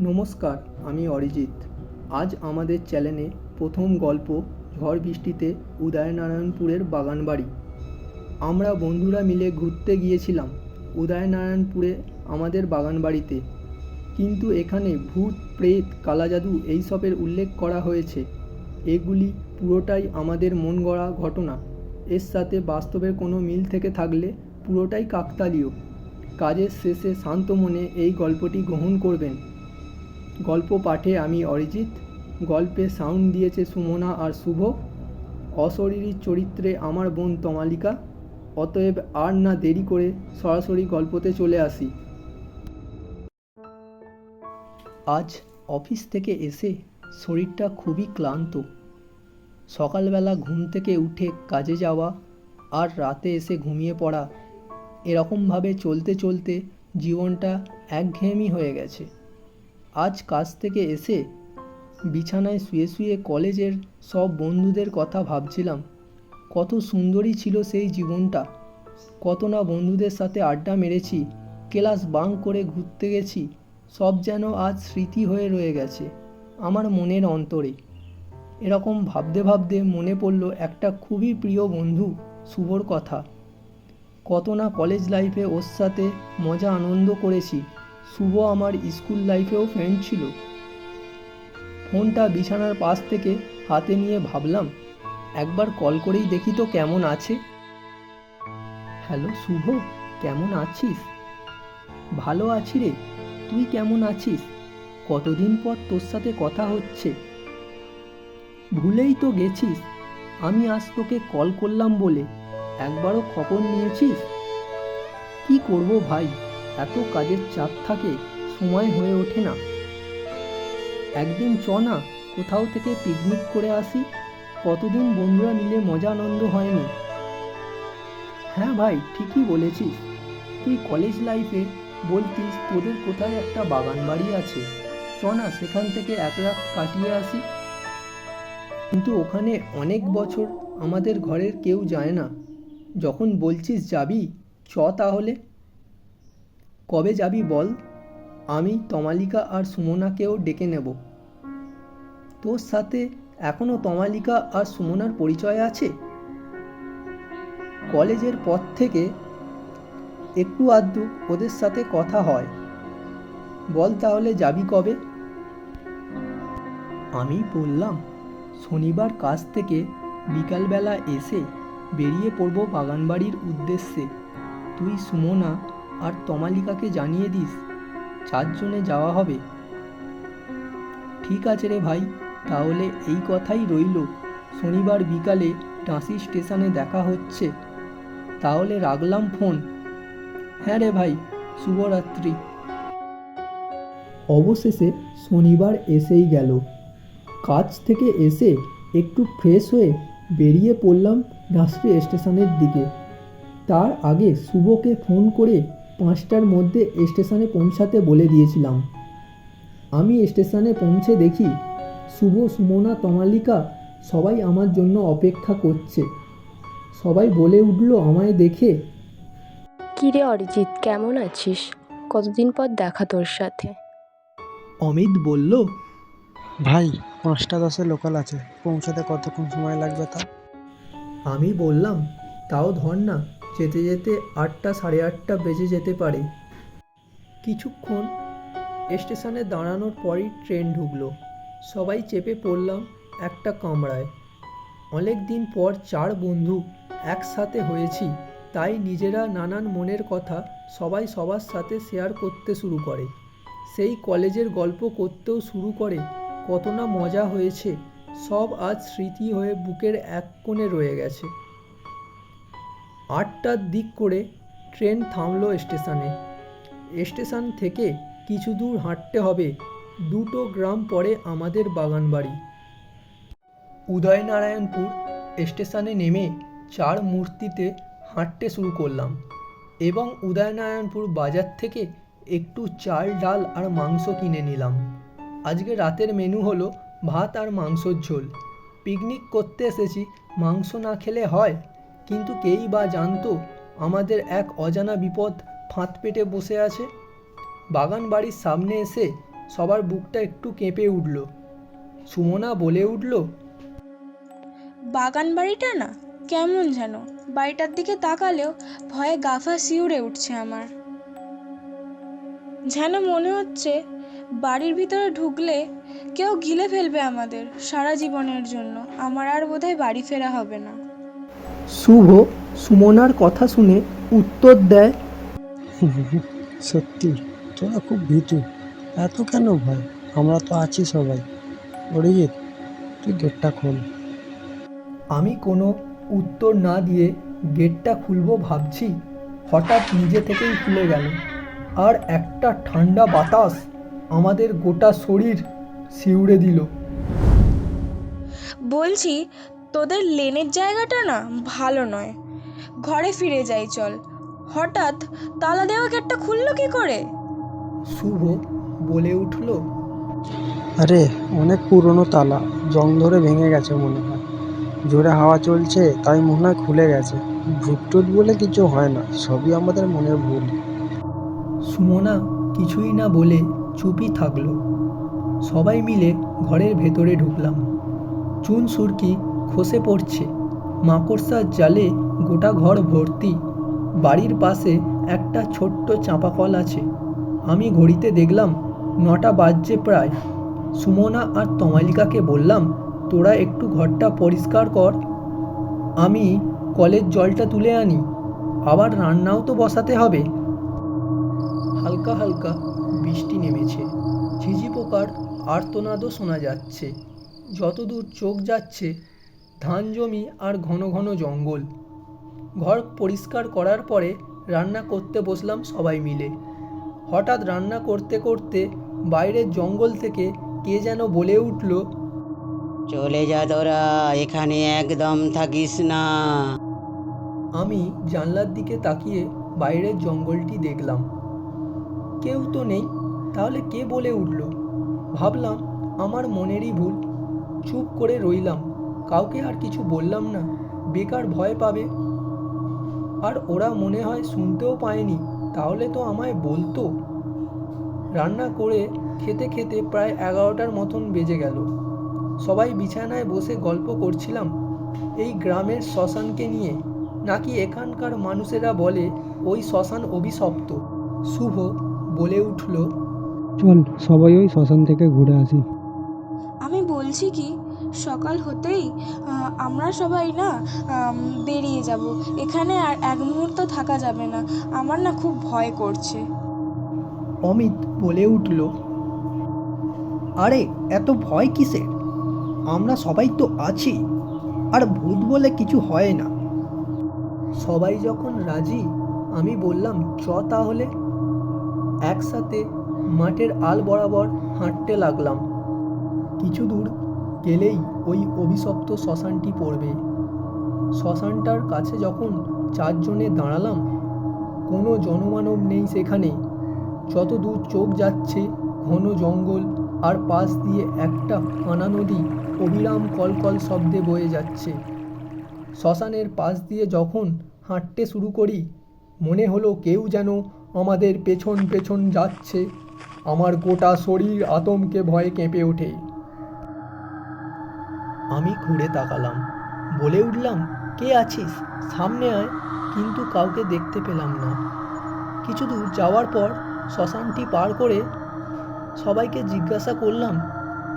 নমস্কার, আমি অরিজিৎ। আজ আমাদের চ্যানেলে প্রথম গল্প ঝড় বৃষ্টিতে উদয়নারায়ণপুরের বাগানবাড়ি। আমরা বন্ধুরা মিলে ঘুরতে গিয়েছিলাম উদয়নারায়ণপুরে আমাদের বাগানবাড়িতে। কিন্তু এখানে ভূত, প্রেত, কালাজাদু এইসবের উল্লেখ করা হয়েছে। এগুলি পুরোটাই আমাদের মন গড়া ঘটনা। এর সাথে বাস্তবের কোনো মিল থেকে থাকলে পুরোটাই কাকতালীয়। কাজের শেষে শান্ত মনে এই গল্পটি গ্রহণ করবেন। গল্প পাঠে আমি অরিজিৎ। গল্পে সাউন্ড দিয়েছে সুমনা আর শুভ। অশরীরী চরিত্রে আমার বোন তমালিকা। অতএব আর না দেরি করে সরাসরি গল্পতে চলে আসি। আজ অফিস থেকে এসে শরীরটা খুবই ক্লান্ত। সকালবেলা ঘুম থেকে উঠে কাজে যাওয়া আর রাতে এসে ঘুমিয়ে পড়া, এরকমভাবে চলতে চলতে জীবনটা একঘেয়েমি হয়ে গেছে। আজ কাজ থেকে এসে বিছানায় শুয়ে শুয়ে কলেজের সব বন্ধুদের কথা ভাবছিলাম। কত সুন্দরই ছিল সেই জীবনটা। কত না বন্ধুদের সাথে আড্ডা মেরেছি, ক্লাস বাঙ্ক করে ঘুরতে গেছি। সব যেন আজ স্মৃতি হয়ে রয়ে গেছে আমার মনের অন্তরে। এরকম ভাবতে ভাবতে মনে পড়ল একটা খুবই প্রিয় বন্ধু শুভর কথা। কত না কলেজ লাইফে ওর সাথে মজা আনন্দ করেছি। শুভ আমার স্কুল লাইফেও ফ্রেন্ড ছিল। ফোনটা বিছানার পাশ থেকে হাতে নিয়ে ভাবলাম একবার কল করেই দেখি তো কেমন আছে। হ্যালো শুভ, কেমন আছিস? ভালো আছি রে, তুই কেমন আছিস? কতদিন পর তোর সাথে কথা হচ্ছে। ভুলেই তো গেছিস আমি আজ তোকে কল করলাম বলে। একবারও খবর নিয়েছিস? কি করব ভাই, এত কাজের চাপ থাকে, সময় হয়ে ওঠে না। একদিন চ না কোথাও থেকে পিকনিক করে আসি। কতদিন বন্ধুরা মিলে মজা আনন্দ হয়নি। হ্যাঁ ভাই, ঠিকই বলেছিস। তুই কলেজ লাইফে বলতিস তোদের কোথায় একটা বাগান বাড়ি আছে, চ না সেখান থেকে এক রাত কাটিয়ে আসি। কিন্তু ওখানে অনেক বছর আমাদের ঘরের কেউ যায় না। যখন বলছিস যাবি, চ তাহলে। কবে যাবি বল? আমি তমালিকা আর সুমনাকেও ডেকে নেব। তোর সাথে এখনো তমালিকা আর সুমনার পরিচয় আছে? কলেজের পর থেকে একটু আধটু ওদের সাথে কথা হয়। বল তাহলে যাবি কবে? আমি বললাম শনিবার কাজ থেকে বিকালবেলা এসে বেরিয়ে পড়ব বাগানবাড়ির উদ্দেশ্যে। তুই সুমনা আর তমালিকাকে জানিয়ে দিস, 4 জনে যাওয়া হবে। ঠিক আছে রে ভাই, তাহলে এই কথাই রইল। শনিবার বিকালে টাঁসি স্টেশনে দেখা হচ্ছে। তাহলে রাখলাম ফোন। হ্যাঁ রে ভাই, শুভরাত্রি। অবশেষে শনিবার এসেই গেল। কাজ থেকে এসে একটু ফ্রেশ হয়ে বেরিয়ে পড়লাম টাঁসি স্টেশনের দিকে। তার আগে শুভকে ফোন করে 5টার মধ্যে স্টেশনে পৌঁছাতে বলে দিয়েছিলাম। আমি স্টেশনে পৌঁছে দেখি শুভ, সুমনা, তমালিকা সবাই আমার জন্য অপেক্ষা করছে। সবাই বলে উঠল আমায় দেখে, কি রে অরিজিৎ, কেমন আছিস? কতদিন পর দেখা তোর সাথে। অমিত বলল, ভাই 5টা 10-এ লোকাল আছে, পৌঁছাতে কতক্ষণ সময় লাগবে তা? আমি বললাম তাও ধর না, যেতে যেতে 8টা, সাড়ে 8টা বেজে যেতে পারে। কিছুক্ষণ স্টেশনে দাঁড়ানোর পরই ট্রেন ঢুকলো। সবাই চেপে পড়লাম একটা কামরায়। অনেক দিন পর 4 বন্ধু একসাথে হয়েছি, তাই নিজেরা নানান মনের কথা সবাই সবার সাথে শেয়ার করতে শুরু করে। সেই কলেজের গল্প করতেও শুরু করে। কত না মজা হয়েছে, সব আজ স্মৃতি হয়ে বুকের এক কোণে রয়ে গেছে। 8টার দিক করে ট্রেন থামলো স্টেশনে। স্টেশন থেকে কিছু দূর হাঁটতে হবে। 2টো গ্রাম পরে আমাদের বাগানবাড়ি। উদয়নারায়ণপুর স্টেশনে নেমে 4 মূর্তিতে হাঁটতে শুরু করলাম এবং উদয়নারায়ণপুর বাজার থেকে একটু চাল, ডাল আর মাংস কিনে নিলাম। আজকে রাতের মেনু হলো ভাত আর মাংসর ঝোল। পিকনিক করতে এসেছি, মাংস না খেলে হয়? কিন্তু কেই বা জানতো আমাদের এক অজানা বিপদ ফাঁদ পেতে বসে আছে। বাগান বাড়ির সামনে এসে সবার বুকটা একটু কেঁপে উঠল। সুমনা বলে উঠল, বাগান বাড়িটা না কেমন যেন, বাড়িটার দিকে তাকালেও ভয়ে গাফা শিউরে উঠছে আমার। যেন মনে হচ্ছে বাড়ির ভিতরে ঢুকলে কেউ গিলে ফেলবে আমাদের সারা জীবনের জন্য। আমার আর বোধহয় বাড়ি ফেরা হবে না। শুভ সুমনার কথা শুনে উত্তর দেয়, সত্যি তোরা খুব ভীতু, এত কেন ভয়? আমরা তো আছি সবাই। অরিজিৎ, তুই গেটটা খোল। আমি কোনো উত্তর না দিয়ে গেটটা খুলবো ভাবছি, হঠাৎ নিজে থেকেই খুলে গেল, আর একটা ঠান্ডা বাতাস আমাদের গোটা শরীর শিউরে দিল। বলছি, তোদের লেনের জায়গাটা না ভালো নয়, ঘরে ফিরে যাই চল। হঠাৎ তালা দেওয়া গেটটা খুললো কি করে? শুভ বলে উঠল, আরে অনেক পুরনো তালা, জং ধরে ভেঙে গেছে মনে হয়। জোরে হাওয়া চলছে তাই মনে হয় খুলে গেছে। ভূত টুত বলে কিছু হয় না, সবই আমাদের মনের ভুল। সুমনা কিছুই না বলে চুপই থাকলো। সবাই মিলে ঘরের ভেতরে ঢুকলাম। চুন সুরকি খসে পড়ছে, মাকড়সার জালে গোটা ঘর ভর্তি। বাড়ির পাশে একটা ছোট্ট চাঁপা কল আছে। আমি ঘড়িতে দেখলাম 9টা বাজছে প্রায়। সুমনা আর তমালিকাকে বললাম, তোরা একটু ঘরটা পরিষ্কার কর, আমি কলের জলটা তুলে আনি, আবার রান্নাও তো বসাতে হবে। হালকা হালকা বৃষ্টি নেমেছে, ঝিঝি পোকার আর্তনাদও শোনা যাচ্ছে। যতদূর চোখ যাচ্ছে ধান জমি আর ঘন ঘন জঙ্গল। ঘর পরিষ্কার করার পরে রান্না করতে বসলাম সবাই মিলে। হঠাৎ রান্না করতে করতে বাইরের জঙ্গল থেকে কে যেন বলে উঠল, চলে যা তোরা, এখানে একদম থাকিস না। আমি জানলার দিকে তাকিয়ে বাইরের জঙ্গলটি দেখলাম। কেউ তো নেই, তাহলে কে বলে উঠল? ভাবলাম আমার মনেরই ভুল। চুপ করে রইলাম, কাউকে আর কিছু বললাম না, বেকার ভয় পাবে। আর ওরা মনে হয় শুনতেও পায়নি, তাহলে তো আমায় বলতো। রান্না করে খেতে খেতে প্রায় 11টার মতন বেজে গেল। সবাই বিছানায় বসে গল্প করছিলাম এই গ্রামের শ্মশানকে নিয়ে, নাকি এখানকার মানুষেরা বলে ওই শ্মশান অভিশপ্ত। শুভ বলে উঠল, চল সবাই ওই শ্মশান থেকে ঘুরে আসি। আমি বলছি কি, সকাল হতেই আমরা সবাই না বেরিয়ে যাব। এখানে আর এক মুহূর্ত থাকা যাবে না। আমার না খুব ভয় করছে। অমিত বলে উঠল, আরে এত ভয় কিসের, আমরা সবাই তো আছি, আর ভূত বলে কিছু হয় না। সবাই যখন রাজি, আমি বললাম চ তাহলে। একসাথে মাঠের আল বরাবর হাঁটতে লাগলাম। কিছু দূর গেলেই ওই অভিশপ্ত শ্মশানটি পড়বে। শ্মশানটার কাছে যখন 4 জনে দাঁড়ালাম, কোনো জনমানব নেই সেখানে। যত দূর চোখ যাচ্ছে ঘন জঙ্গল, আর পাশ দিয়ে একটা কানা নদী অবিরাম কলকল শব্দে বয়ে যাচ্ছে। শ্মশানের পাশ দিয়ে যখন হাঁটতে শুরু করি, মনে হলো কেউ যেন আমাদের পেছন পেছন যাচ্ছে। আমার গোটা শরীর আতঙ্কে ভয়ে কেঁপে ওঠে। আমি ঘুরে তাকালাম, বলে উঠলাম, কে আছিস, সামনে আয়। কিন্তু কাউকে দেখতে পেলাম না। কিছু দূর যাওয়ার পর শ্মশানটি পার করে সবাইকে জিজ্ঞাসা করলাম,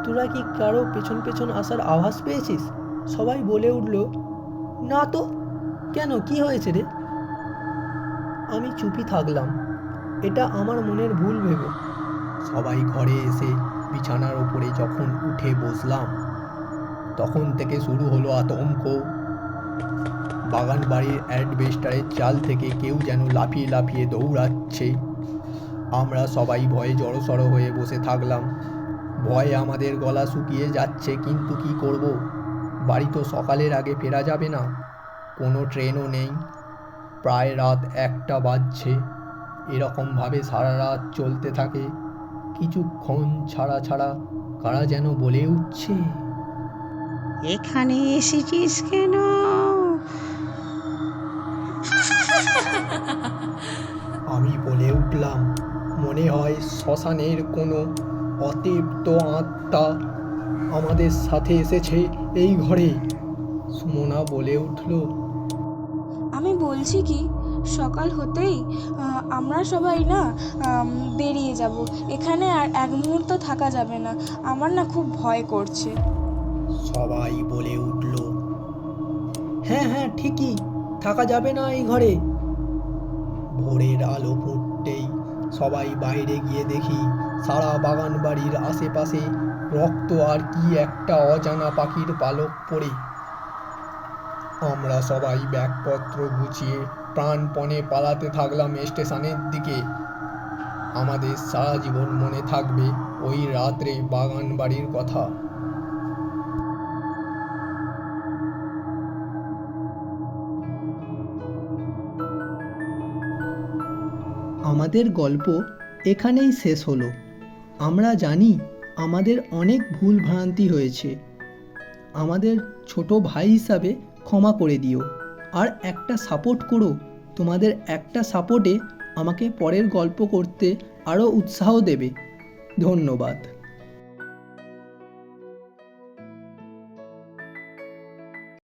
তোরা কি কারো পেছন পেছন আসার আভাস পেয়েছিস? সবাই বলে উঠল, না তো, কেন, কি হয়েছে রে? আমি চুপই থাকলাম, এটা আমার মনের ভুল ভেবে। সবাই ঘরে এসে বিছানার ওপরে যখন উঠে বসলাম, তখন থেকে শুরু হলো আতঙ্ক। বাগান বাড়ির অ্যাডবেস্টারের চাল থেকে কেউ যেন লাফিয়ে লাফিয়ে দৌড়াচ্ছে। আমরা সবাই ভয়ে জড়সড় হয়ে বসে থাকলাম। ভয়ে আমাদের গলা শুকিয়ে যাচ্ছে, কিন্তু কি করব? বাড়ি তো সকালের আগে ফেরা যাবে না, কোনো ট্রেনও নেই। প্রায় রাত 1টা বাজছে। এরকমভাবে সারা রাত চলতে থাকে। কিছুক্ষণ ছাড়া ছাড়া কারা যেন বলে উঠছে, এখানে এসেছিস কেন? আমি বলে উঠলাম, মনে হয় শ্মশানের কোনো অতৃপ্ত আত্মা আমাদের সাথে এসেছে এই ঘরে। সুমনা বলে উঠল। আমি বলছি কি, সকাল হতেই আমরা সবাই না বেরিয়ে যাব। এখানে আর এক মুহূর্ত থাকা যাবে না। আমার না খুব ভয় করছে। সবাই বলে উঠল, হ্যাঁ হ্যাঁ ঠিকই, থাকা যাবে না এই ঘরে। ভোরের আলো ফুটতেই সবাই বাইরে গিয়ে দেখি সারা বাগান বাড়ির আশেপাশে রক্ত আর কি একটা অজানা পাখির পালক পড়ে। আমরা সবাই ব্যাগপত্র গুছিয়ে প্রাণপণে পালাতে থাকলাম স্টেশনের দিকে। আমাদের সারা জীবন মনে থাকবে ওই রাত্রে বাগান বাড়ির কথা। আমাদের গল্প এখানেই শেষ হলো। আমরা জানি আমাদের অনেক ভুল ভ্রান্তি হয়েছে। আমাদের ছোট ভাই হিসাবে ক্ষমা করে দিও, আর একটা সাপোর্ট করো। তোমাদের একটা সাপোর্টে আমাকে পরের গল্প করতে আরও উৎসাহ দেবে। ধন্যবাদ।